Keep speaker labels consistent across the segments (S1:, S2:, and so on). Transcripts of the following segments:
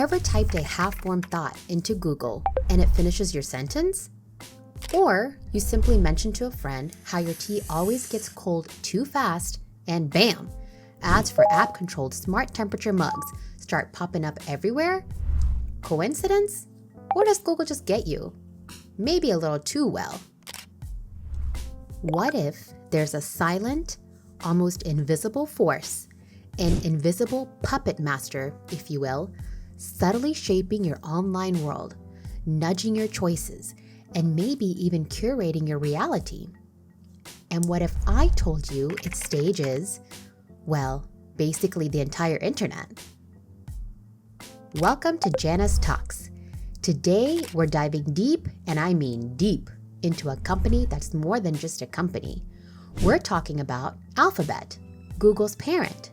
S1: Ever typed a half-formed thought into Google and it finishes your sentence? Or you simply mention to a friend how your tea always gets cold too fast and bam, ads for app-controlled smart temperature mugs start popping up everywhere? Coincidence? Or does Google just get you? Maybe a little too well. What if there's a silent, almost invisible force, an invisible puppet master, if you will, subtly shaping your online world, nudging your choices, and maybe even curating your reality? And what if I told you its stage is, well, basically the entire internet? Welcome to Janice Talks. Today, we're diving deep, and I mean deep, into a company that's more than just a company. We're talking about Alphabet, Google's parent.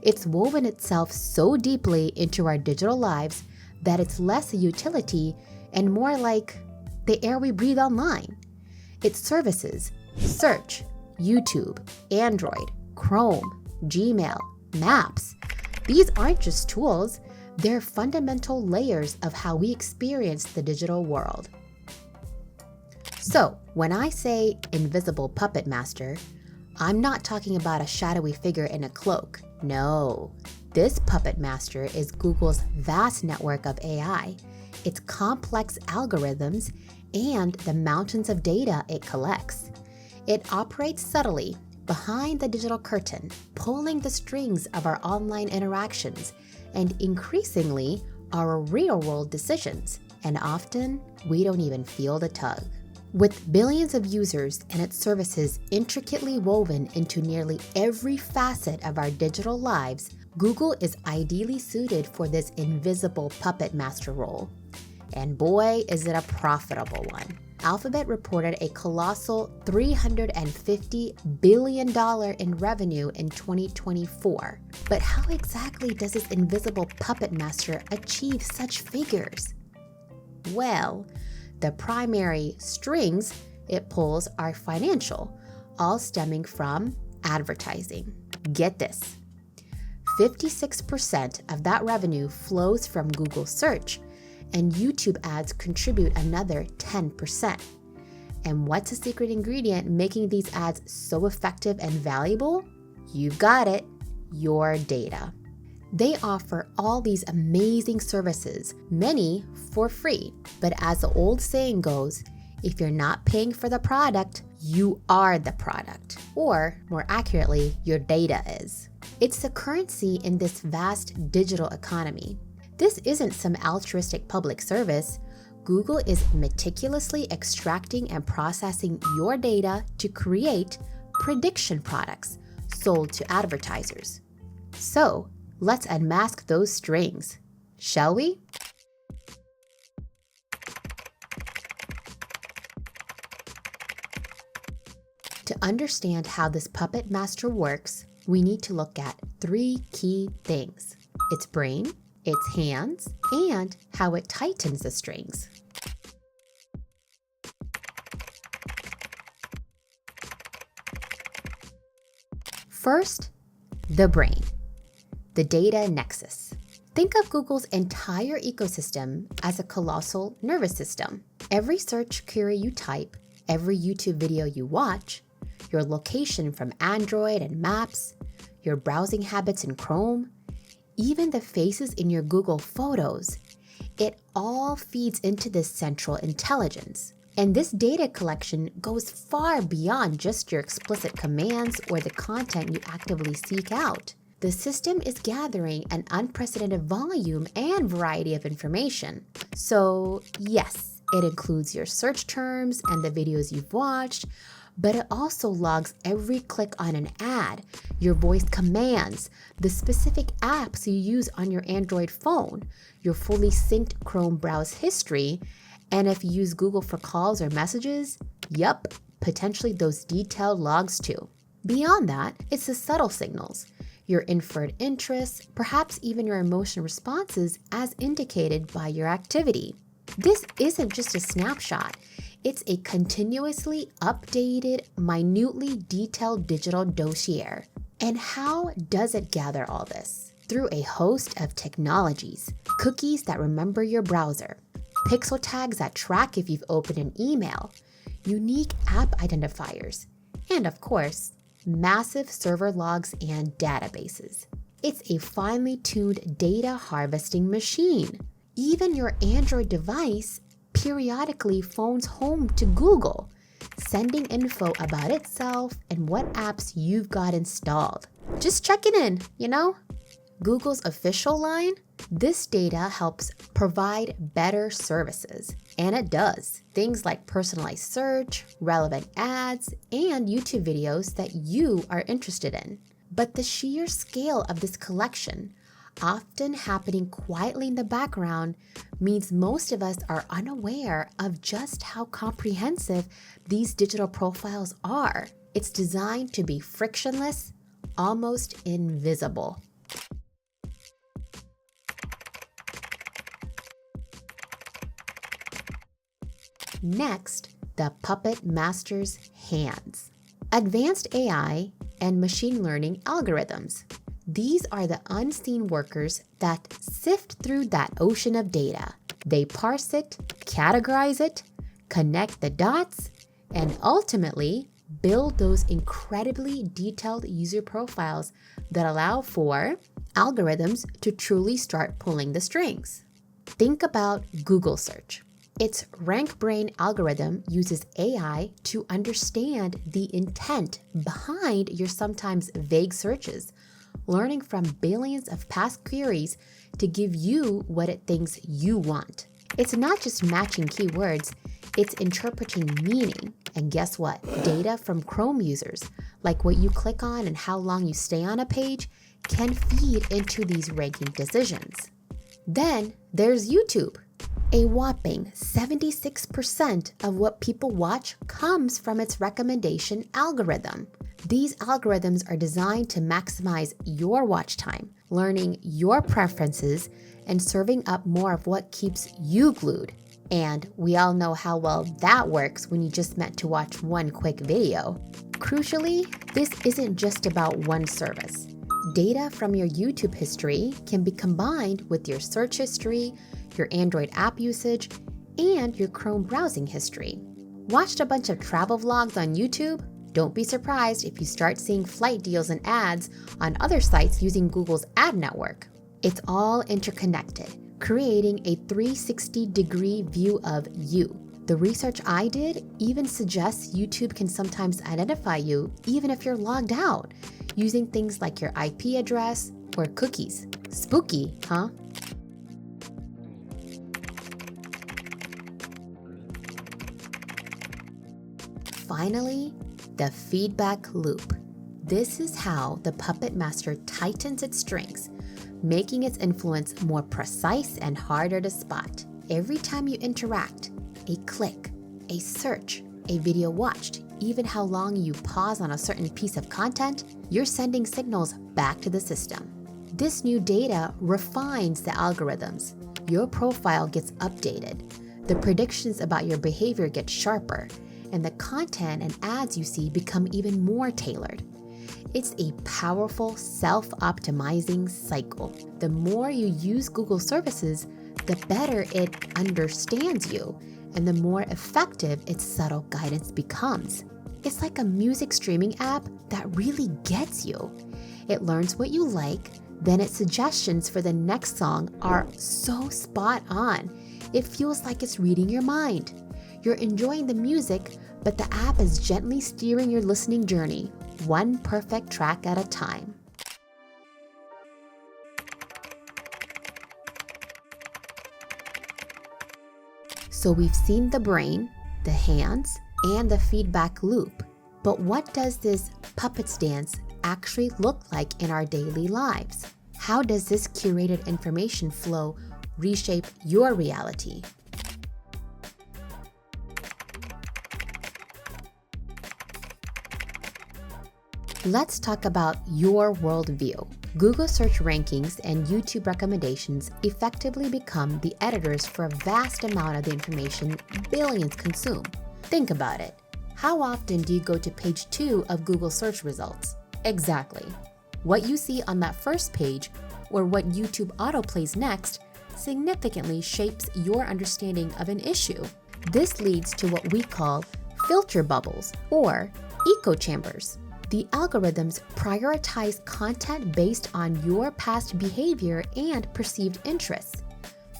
S1: It's woven itself so deeply into our digital lives that it's less a utility and more like the air we breathe online. Its services, search, YouTube, Android, Chrome, Gmail, Maps. These aren't just tools, they're fundamental layers of how we experience the digital world. So, when I say Invisible Puppetmaster, I'm not talking about a shadowy figure in a cloak. No, this puppet master is Google's vast network of AI, its complex algorithms, and the mountains of data it collects. It operates subtly behind the digital curtain, pulling the strings of our online interactions and increasingly our real-world decisions, and often we don't even feel the tug. With billions of users and its services intricately woven into nearly every facet of our digital lives, Google is ideally suited for this invisible puppet master role. And boy, is it a profitable one. Alphabet reported a colossal $350 billion in revenue in 2024. But how exactly does this invisible puppet master achieve such figures? Well, the primary strings it pulls are financial, all stemming from advertising. Get this, 56% of that revenue flows from Google search, and YouTube ads contribute another 10%. And what's a secret ingredient making these ads so effective and valuable? You've got it, your data. They offer all these amazing services, many for free. But as the old saying goes, if you're not paying for the product, you are the product. Or more accurately, your data is. It's the currency in this vast digital economy. This isn't some altruistic public service. Google is meticulously extracting and processing your data to create prediction products sold to advertisers. So, let's unmask those strings, shall we? To understand how this puppet master works, we need to look at three key things: its brain, its hands, and how it tightens the strings. First, the brain. The data nexus. Think of Google's entire ecosystem as a colossal nervous system. Every search query you type, every YouTube video you watch, your location from Android and Maps, your browsing habits in Chrome, even the faces in your Google Photos, it all feeds into this central intelligence. And this data collection goes far beyond just your explicit commands or the content you actively seek out. The system is gathering an unprecedented volume and variety of information. So yes, it includes your search terms and the videos you've watched, but it also logs every click on an ad, your voice commands, the specific apps you use on your Android phone, your fully synced Chrome browse history, and if you use Google for calls or messages, yup, potentially those detailed logs too. Beyond that, it's the subtle signals, your inferred interests, perhaps even your emotional responses as indicated by your activity. This isn't just a snapshot. It's a continuously updated, minutely detailed digital dossier. And how does it gather all this? through a host of technologies: cookies that remember your browser, pixel tags that track if you've opened an email, unique app identifiers, and of course, massive server logs and databases. It's a finely tuned data harvesting machine. Even your Android device periodically phones home to Google, sending info about itself and what apps you've got installed. Just checking in, you know? Google's official line: this data helps provide better services. And it does. Things like personalized search, relevant ads, and YouTube videos that you are interested in. But the sheer scale of this collection, often happening quietly in the background, means most of us are unaware of just how comprehensive these digital profiles are. It's designed to be frictionless, almost invisible. Next, the puppet master's hands. Advanced AI and machine learning algorithms. These are the unseen workers that sift through that ocean of data. They parse it, categorize it, connect the dots, and ultimately build those incredibly detailed user profiles that allow for algorithms to truly start pulling the strings. Think about Google search. Its RankBrain algorithm uses AI to understand the intent behind your sometimes vague searches, learning from billions of past queries to give you what it thinks you want. It's not just matching keywords, it's interpreting meaning. And guess what? Data from Chrome users, like what you click on and how long you stay on a page, can feed into these ranking decisions. Then there's YouTube. A whopping 76% of what people watch comes from its recommendation algorithm. These algorithms are designed to maximize your watch time, learning your preferences, and serving up more of what keeps you glued. And we all know how well that works when you just meant to watch one quick video. Crucially, this isn't just about one service. Data from your YouTube history can be combined with your search history, your Android app usage, and your Chrome browsing history. Watched a bunch of travel vlogs on YouTube? Don't be surprised if you start seeing flight deals and ads on other sites using Google's ad network. It's all interconnected, creating a 360-degree view of you. The research I did even suggests YouTube can sometimes identify you even if you're logged out, using things like your IP address or cookies. Spooky, huh? Finally, the feedback loop. This is how the puppet master tightens its strings, making its influence more precise and harder to spot. Every time you interact, a click, a search, a video watched, even how long you pause on a certain piece of content, you're sending signals back to the system. This new data refines the algorithms. Your profile gets updated. The predictions about your behavior get sharper, and the content and ads you see become even more tailored. It's a powerful self-optimizing cycle. The more you use Google services, the better it understands you, and the more effective its subtle guidance becomes. It's like a music streaming app that really gets you. It learns what you like, then its suggestions for the next song are so spot on. It feels like it's reading your mind. You're enjoying the music, but the app is gently steering your listening journey, one perfect track at a time. So we've seen the brain, the hands, and the feedback loop. But what does this puppets dance actually look like in our daily lives? How does this curated information flow reshape your reality? Let's talk about your worldview. Google search rankings and YouTube recommendations effectively become the editors for a vast amount of the information billions consume. Think about it. How often do you go to page 2 of Google search results? Exactly. What you see on that first page or what YouTube autoplays next significantly shapes your understanding of an issue. This leads to what we call filter bubbles or echo chambers. The algorithms prioritize content based on your past behavior and perceived interests.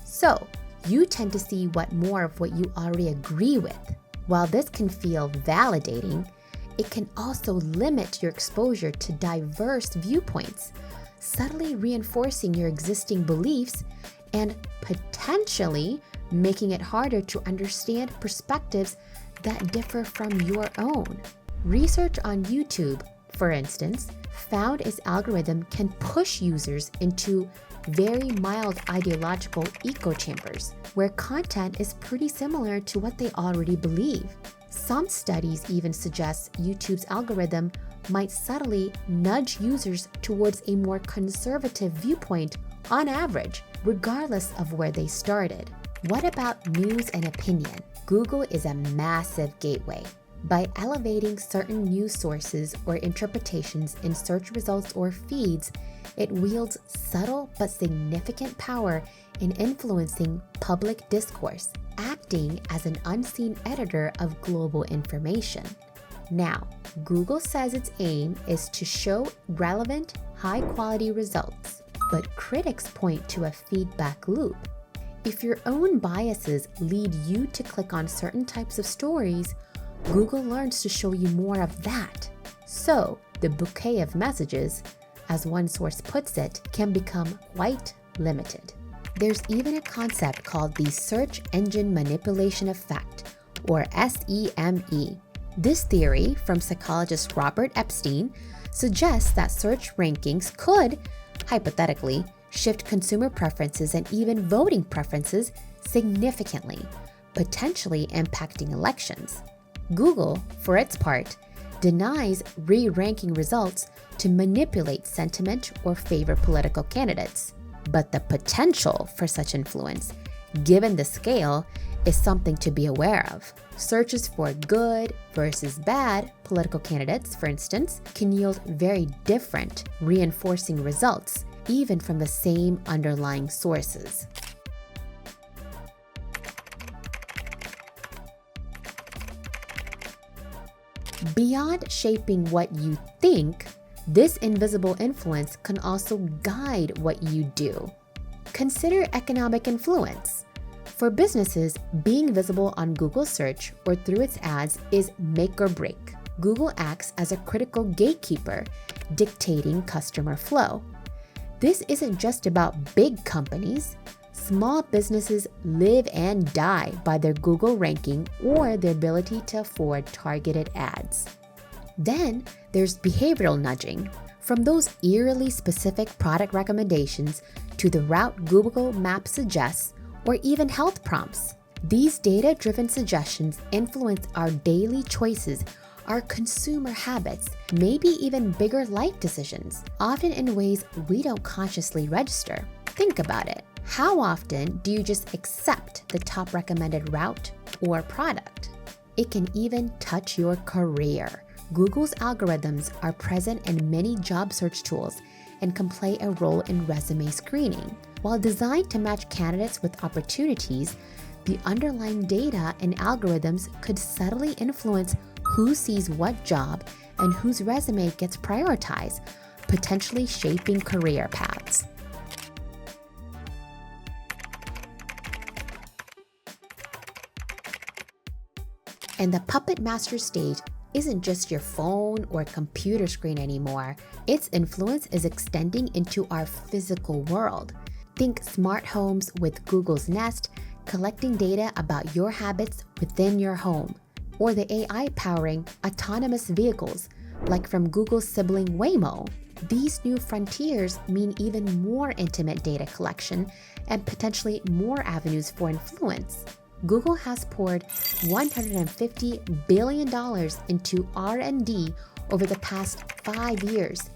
S1: So, you tend to see more of what you already agree with. While this can feel validating, it can also limit your exposure to diverse viewpoints, subtly reinforcing your existing beliefs and potentially making it harder to understand perspectives that differ from your own. Research on YouTube, for instance, found its algorithm can push users into very mild ideological echo chambers, where content is pretty similar to what they already believe. Some studies even suggest YouTube's algorithm might subtly nudge users towards a more conservative viewpoint on average, regardless of where they started. What about news and opinion? Google is a massive gateway. By elevating certain news sources or interpretations in search results or feeds, it wields subtle but significant power in influencing public discourse, acting as an unseen editor of global information. Now, Google says its aim is to show relevant, high-quality results, but critics point to a feedback loop. If your own biases lead you to click on certain types of stories, Google learns to show you more of that. So, the bouquet of messages, as one source puts it, can become quite limited. There's even a concept called the Search Engine Manipulation Effect, or SEME. This theory, from psychologist Robert Epstein, suggests that search rankings could, hypothetically, shift consumer preferences and even voting preferences significantly, potentially impacting elections. Google, for its part, denies re-ranking results to manipulate sentiment or favor political candidates. But the potential for such influence, given the scale, is something to be aware of. Searches for good versus bad political candidates, for instance, can yield very different reinforcing results, even from the same underlying sources. Beyond shaping what you think, this invisible influence can also guide what you do. Consider economic influence. For businesses, being visible on Google search or through its ads is make or break. Google acts as a critical gatekeeper, dictating customer flow. This isn't just about big companies. Small businesses live and die by their Google ranking or their ability to afford targeted ads. Then there's behavioral nudging. From those eerily specific product recommendations to the route Google Maps suggests, or even health prompts. These data-driven suggestions influence our daily choices, our consumer habits, maybe even bigger life decisions, often in ways we don't consciously register. Think about it. How often do you just accept the top recommended route or product? It can even touch your career. Google's algorithms are present in many job search tools and can play a role in resume screening. While designed to match candidates with opportunities, the underlying data and algorithms could subtly influence who sees what job and whose resume gets prioritized, potentially shaping career paths. And the Puppetmaster stage isn't just your phone or computer screen anymore. Its influence is extending into our physical world. Think smart homes with Google's Nest, collecting data about your habits within your home, or the AI powering autonomous vehicles, like from Google's sibling Waymo. These new frontiers mean even more intimate data collection and potentially more avenues for influence. Google has poured $150 billion into R&D over the past 5 years,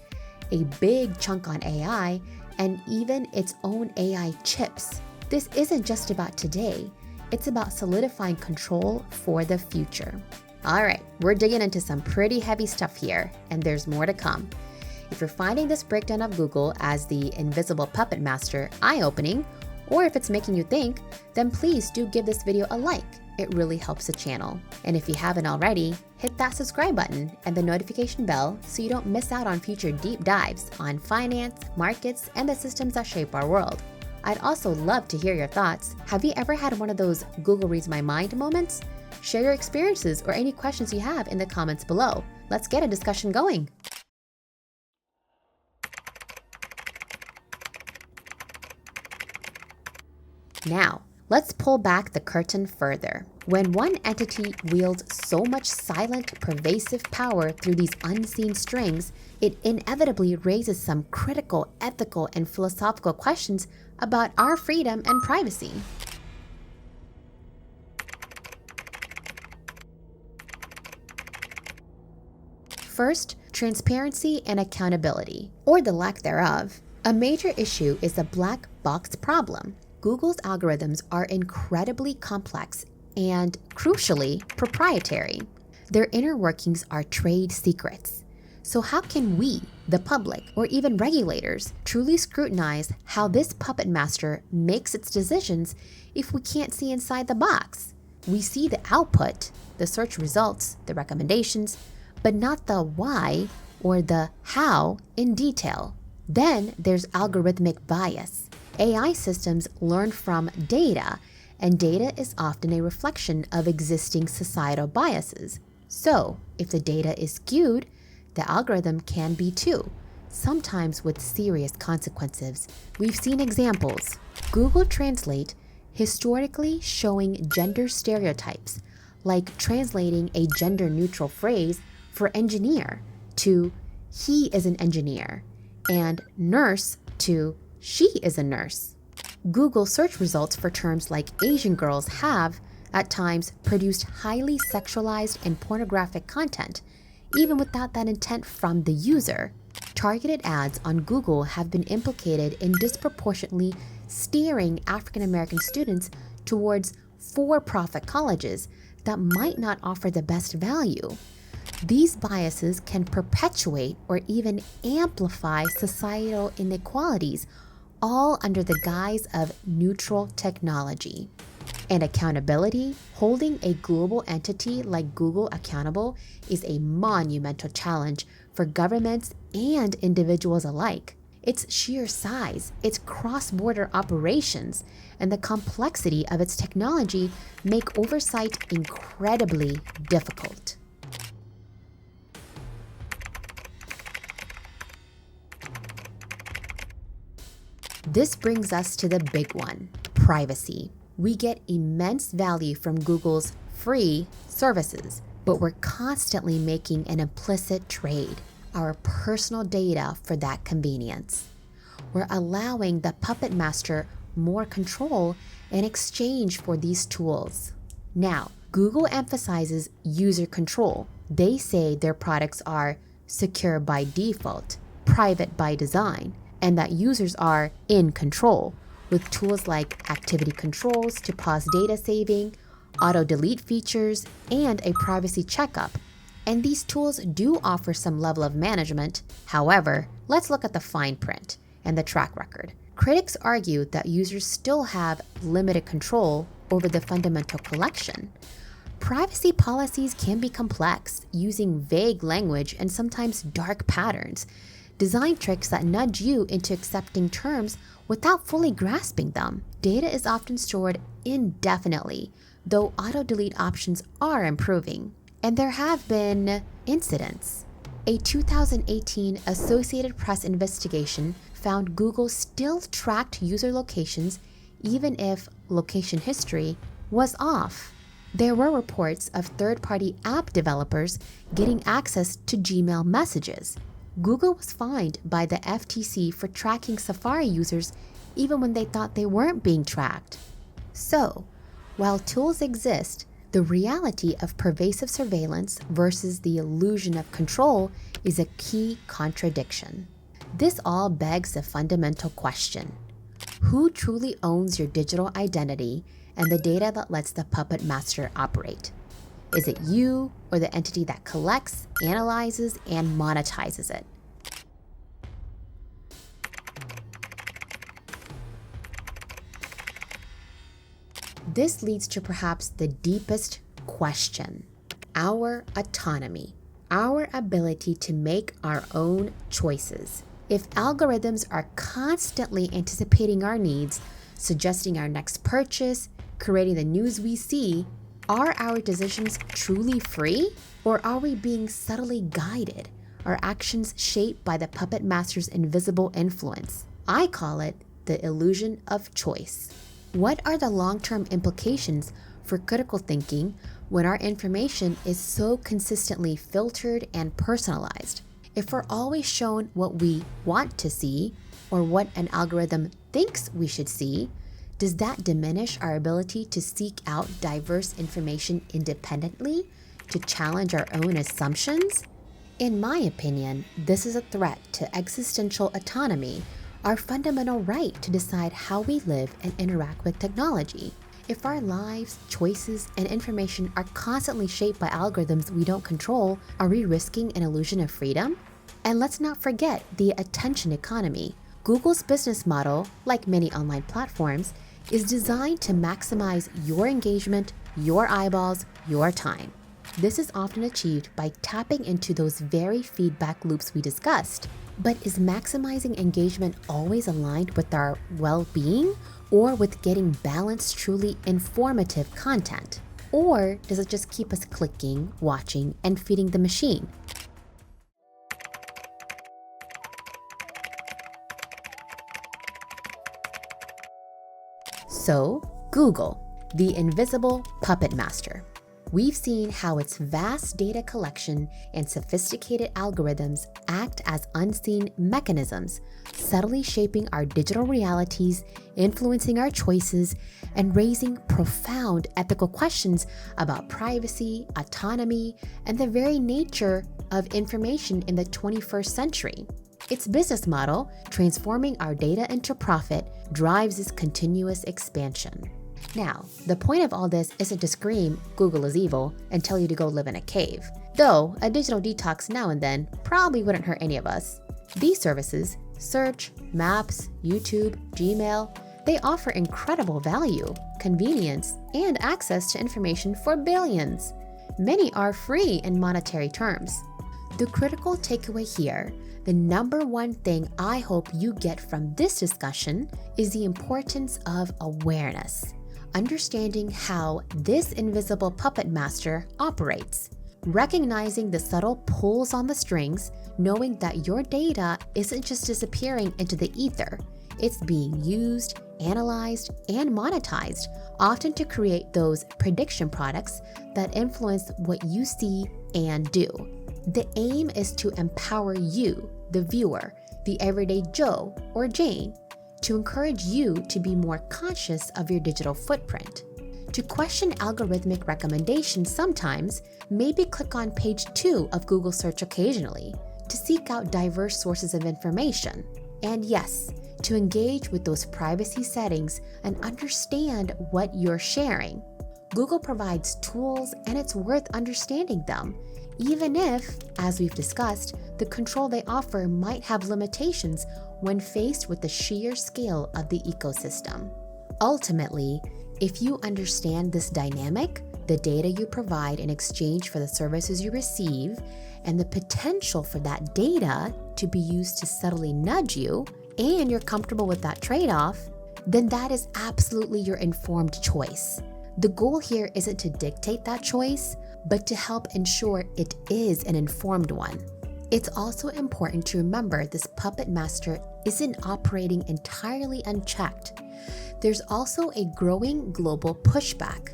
S1: a big chunk on AI, and even its own AI chips. This isn't just about today, it's about solidifying control for the future. All right, we're digging into some pretty heavy stuff here, and there's more to come. If you're finding this breakdown of Google as the Invisible Puppetmaster eye-opening, or if it's making you think, then please do give this video a like. It really helps the channel. And if you haven't already, hit that subscribe button and the notification bell so you don't miss out on future deep dives on finance, markets, and the systems that shape our world. I'd also love to hear your thoughts. Have you ever had one of those Google reads my mind moments? Share your experiences or any questions you have in the comments below. Let's get a discussion going. Now, let's pull back the curtain further. When one entity wields so much silent, pervasive power through these unseen strings, it inevitably raises some critical, ethical, and philosophical questions about our freedom and privacy. First, transparency and accountability, or the lack thereof. A major issue is the black box problem. Google's algorithms are incredibly complex and, crucially, proprietary. Their inner workings are trade secrets. So how can we, the public, or even regulators, truly scrutinize how this puppet master makes its decisions if we can't see inside the box? We see the output, the search results, the recommendations, but not the why or the how in detail. Then there's algorithmic bias. AI systems learn from data, and data is often a reflection of existing societal biases. So, if the data is skewed, the algorithm can be too, sometimes with serious consequences. We've seen examples. Google Translate historically showing gender stereotypes, like translating a gender-neutral phrase for engineer to he is an engineer, and nurse to she is a nurse. Google search results for terms like Asian girls have, at times, produced highly sexualized and pornographic content, even without that intent from the user. Targeted ads on Google have been implicated in disproportionately steering African American students towards for-profit colleges that might not offer the best value. These biases can perpetuate or even amplify societal inequalities, all under the guise of neutral technology. And accountability, holding a global entity like Google accountable is a monumental challenge for governments and individuals alike. Its sheer size, its cross-border operations, and the complexity of its technology make oversight incredibly difficult. This brings us to the big one, privacy. We get immense value from Google's free services, but we're constantly making an implicit trade, our personal data for that convenience. We're allowing the puppet master more control in exchange for these tools. Now, Google emphasizes user control. They say their products are secure by default, private by design, and that users are in control with tools like activity controls to pause data saving, auto-delete features, and a privacy checkup. And these tools do offer some level of management. However, let's look at the fine print and the track record. Critics argue that users still have limited control over the fundamental collection. Privacy policies can be complex, using vague language and sometimes dark patterns. Design tricks that nudge you into accepting terms without fully grasping them. Data is often stored indefinitely, though auto-delete options are improving. And there have been incidents. A 2018 Associated Press investigation found Google still tracked user locations even if location history was off. There were reports of third-party app developers getting access to Gmail messages. Google was fined by the FTC for tracking Safari users even when they thought they weren't being tracked. So, while tools exist, the reality of pervasive surveillance versus the illusion of control is a key contradiction. This all begs a fundamental question. Who truly owns your digital identity and the data that lets the puppet master operate? Is it you or the entity that collects, analyzes, and monetizes it? This leads to perhaps the deepest question: our autonomy, our ability to make our own choices. If algorithms are constantly anticipating our needs, suggesting our next purchase, creating the news we see, are our decisions truly free? Or are we being subtly guided, our actions shaped by the puppet master's invisible influence? I call it the illusion of choice. What are the long-term implications for critical thinking when our information is so consistently filtered and personalized? If we're always shown what we want to see or what an algorithm thinks we should see, does that diminish our ability to seek out diverse information independently, to challenge our own assumptions? In my opinion, this is a threat to existential autonomy, our fundamental right to decide how we live and interact with technology. If our lives, choices, and information are constantly shaped by algorithms we don't control, are we risking an illusion of freedom? And let's not forget the attention economy. Google's business model, like many online platforms, is designed to maximize your engagement, your eyeballs, your time. This is often achieved by tapping into those very feedback loops we discussed. But is maximizing engagement always aligned with our well-being, or with getting balanced, truly informative content? Or does it just keep us clicking, watching, and feeding the machine? So, Google, the invisible puppet master. We've seen how its vast data collection and sophisticated algorithms act as unseen mechanisms, subtly shaping our digital realities, influencing our choices, and raising profound ethical questions about privacy, autonomy, and the very nature of information in the 21st century. Its business model, transforming our data into profit, drives this continuous expansion. Now, the point of all this isn't to scream Google is evil and tell you to go live in a cave, though a digital detox now and then probably wouldn't hurt any of us. These services, search, maps, YouTube, Gmail, they offer incredible value, convenience, and access to information for billions. Many are free in monetary terms. The critical takeaway here, the number one thing I hope you get from this discussion, is the importance of awareness. Understanding how this invisible puppet master operates, recognizing the subtle pulls on the strings, knowing that your data isn't just disappearing into the ether, it's being used, analyzed, and monetized, often to create those prediction products that influence what you see and do. The aim is to empower you, the viewer, the everyday Joe or Jane, to encourage you to be more conscious of your digital footprint. To question algorithmic recommendations sometimes, maybe click on page 2 of Google search occasionally, to seek out diverse sources of information. And yes, to engage with those privacy settings and understand what you're sharing. Google provides tools and it's worth understanding them, even if, as we've discussed, the control they offer might have limitations when faced with the sheer scale of the ecosystem. Ultimately, if you understand this dynamic, the data you provide in exchange for the services you receive, and the potential for that data to be used to subtly nudge you, and you're comfortable with that trade-off, then that is absolutely your informed choice. The goal here isn't to dictate that choice, but to help ensure it is an informed one. It's also important to remember this puppet master isn't operating entirely unchecked. There's also a growing global pushback.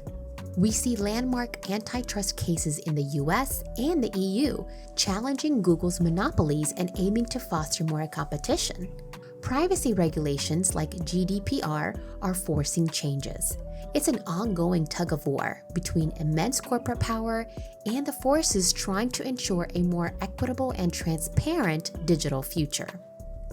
S1: We see landmark antitrust cases in the US and the EU challenging Google's monopolies and aiming to foster more competition. Privacy regulations like GDPR are forcing changes. It's an ongoing tug-of-war between immense corporate power and the forces trying to ensure a more equitable and transparent digital future.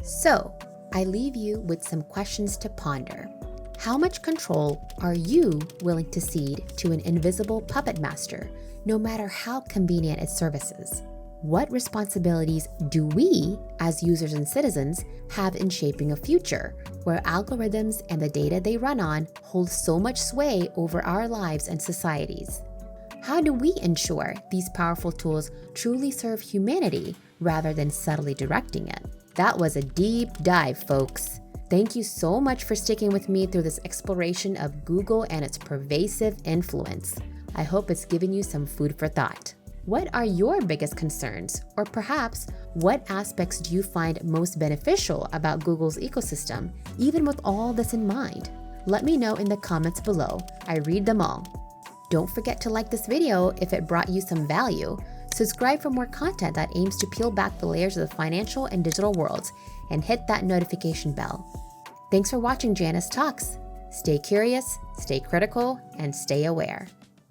S1: So, I leave you with some questions to ponder. How much control are you willing to cede to an invisible puppet master, no matter how convenient its services? What responsibilities do we, as users and citizens, have in shaping a future where algorithms and the data they run on hold so much sway over our lives and societies? How do we ensure these powerful tools truly serve humanity rather than subtly directing it? That was a deep dive, folks. Thank you so much for sticking with me through this exploration of Google and its pervasive influence. I hope it's given you some food for thought. What are your biggest concerns? Or perhaps, what aspects do you find most beneficial about Google's ecosystem, even with all this in mind? Let me know in the comments below. I read them all. Don't forget to like this video if it brought you some value. Subscribe for more content that aims to peel back the layers of the financial and digital worlds, and hit that notification bell. Thanks for watching Janice Talks. Stay curious, stay critical, and stay aware.